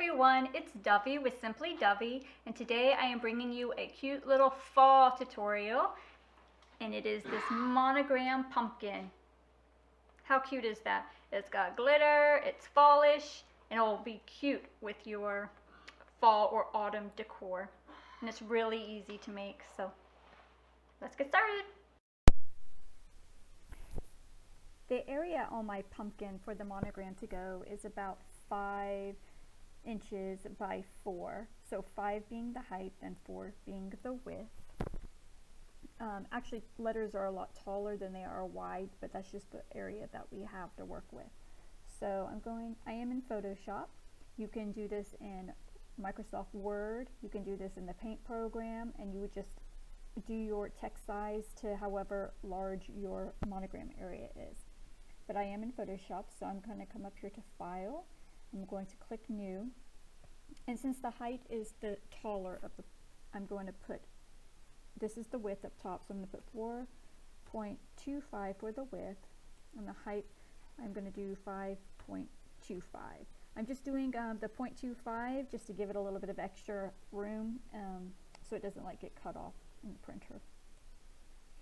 everyone, it's Dovey with Simply Dovey, and today I am bringing you a cute little fall tutorial, and it is this monogram pumpkin. How cute is that? It's got glitter, it's fallish, and it will be cute with your fall or autumn decor. And it's really easy to make, so let's get started. The area on my pumpkin for the monogram to go is about 5 inches by 4, so 5 being the height and 4 being the width. Actually, letters are a lot taller than they are wide, but that's just the area that we have to work with. So I am in Photoshop. You can do this in Microsoft Word, you can do this in the Paint program, and you would just do your text size to however large your monogram area is. But I am in Photoshop, so I'm going to come up here to File. I'm going to click New, and since the height is the taller of the, I'm going to put, this is the width up top, so I'm going to put 4.25 for the width, and the height I'm going to do 5.25. I'm just doing the 0.25 just to give it a little bit of extra room, so it doesn't like get cut off in the printer.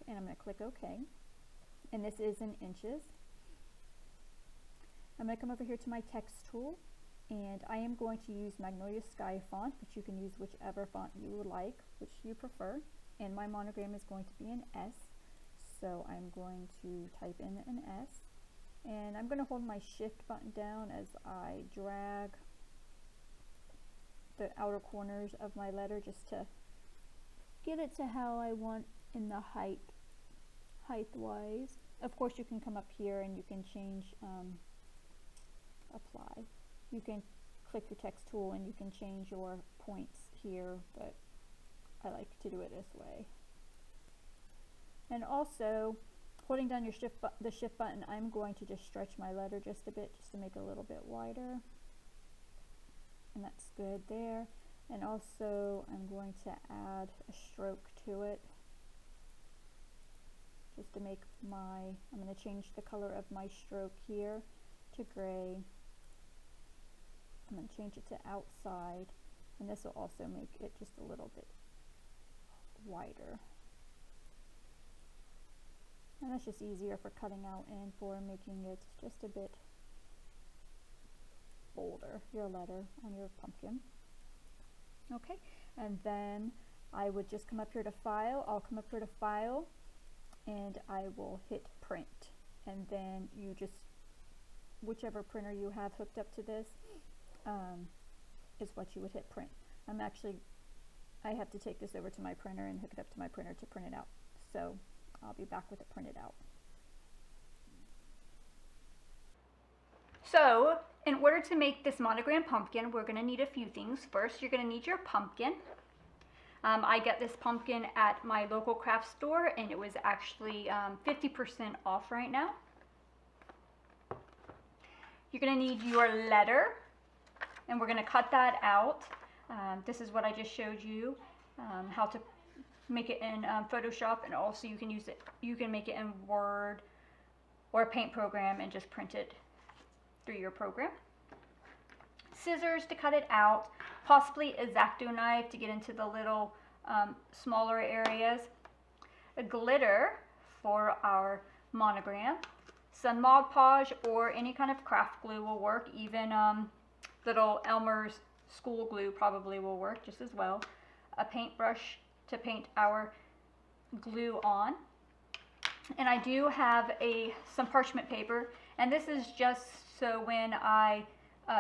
And I'm going to click OK, and this is in inches. I'm going to come over here to my text tool, and I am going to use Magnolia Sky font, but you can use whichever font you would like, which you prefer. And my monogram is going to be an S, so I'm going to type in an S. And I'm going to hold my shift button down as I drag the outer corners of my letter just to get it to how I want in the height-wise. Of course, you can come up here and you can change apply. You can click your text tool and you can change your points here, but I like to do it this way. And also, holding down your the shift button, I'm going to just stretch my letter just a bit, just to make it a little bit wider. And that's good there. And also, I'm going to add a stroke to it, just to make I'm going to change the color of my stroke here to gray. I'm going to change it to outside, and this will also make it just a little bit wider. And that's just easier for cutting out and for making it just a bit bolder, your letter on your pumpkin. Okay, and then I would just come up here to File. I'll come up here to File, and I will hit Print. And then you just, whichever printer you have hooked up to this, is what you would hit Print. I have to take this over to my printer and hook it up to my printer to print it out. So I'll be back with it printed out. So in order to make this monogram pumpkin, we're going to need a few things. First, you're going to need your pumpkin. I got this pumpkin at my local craft store, and it was actually 50% off right now. You're going to need your letter, and we're going to cut that out. This is what I just showed you, how to make it in Photoshop, and also you can make it in Word or a Paint program and just print it through your program. Scissors to cut it out, possibly a X-Acto knife to get into the little smaller areas, a glitter for our monogram, some Mod Podge or any kind of craft glue will work, even little Elmer's school glue probably will work just as well, a paintbrush to paint our glue on, and I do have some parchment paper, and this is just so when I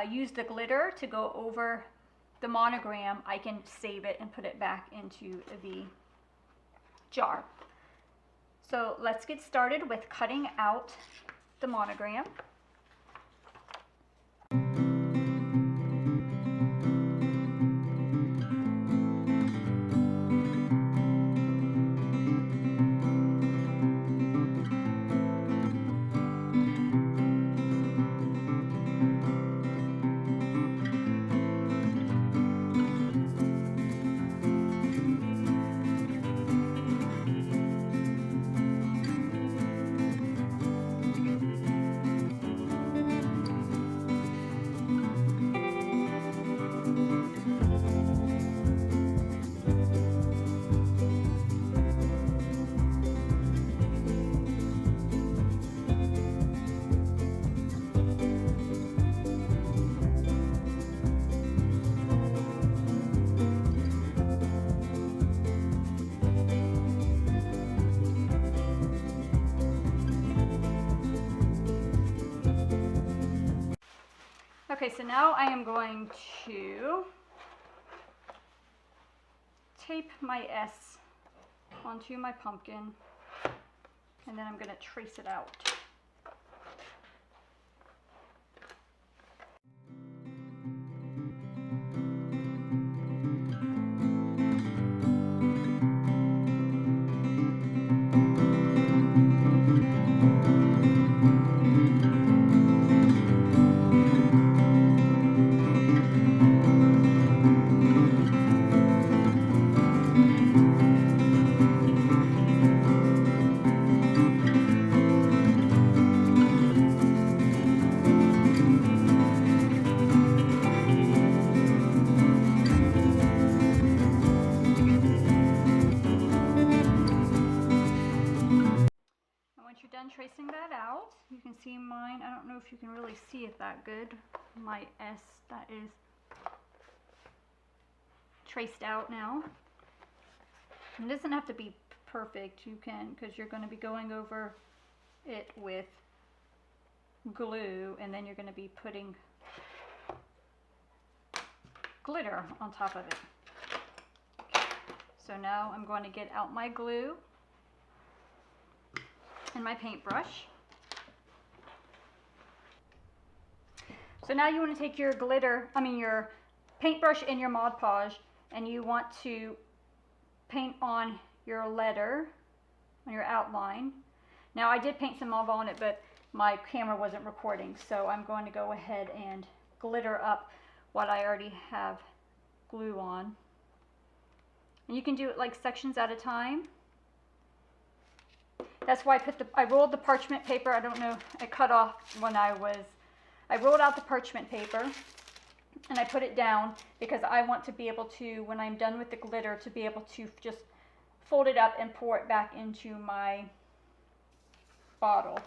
use the glitter to go over the monogram, I can save it and put it back into the jar. So let's get started with cutting out the monogram. Okay, so now I am going to tape my S onto my pumpkin, and then I'm going to trace it out. Once you're done tracing that out, you can see mine. I don't know if you can really see it that good. My S, that is traced out now. It doesn't have to be perfect. You can, because you're going to be going over it with glue, and then you're going to be putting glitter on top of it. Okay. So now I'm going to get out my glue and my paintbrush. So now you want to take your your paintbrush and your Mod Podge, and you want to paint on your letter, on your outline. Now I did paint some mauve on it, but my camera wasn't recording, so I'm going to go ahead and glitter up what I already have glue on. And you can do it like sections at a time. That's why I rolled the parchment paper. I don't know, I cut off when I rolled out the parchment paper and I put it down because I want to be able to, when I'm done with the glitter, to be able to just fold it up and pour it back into my bottle.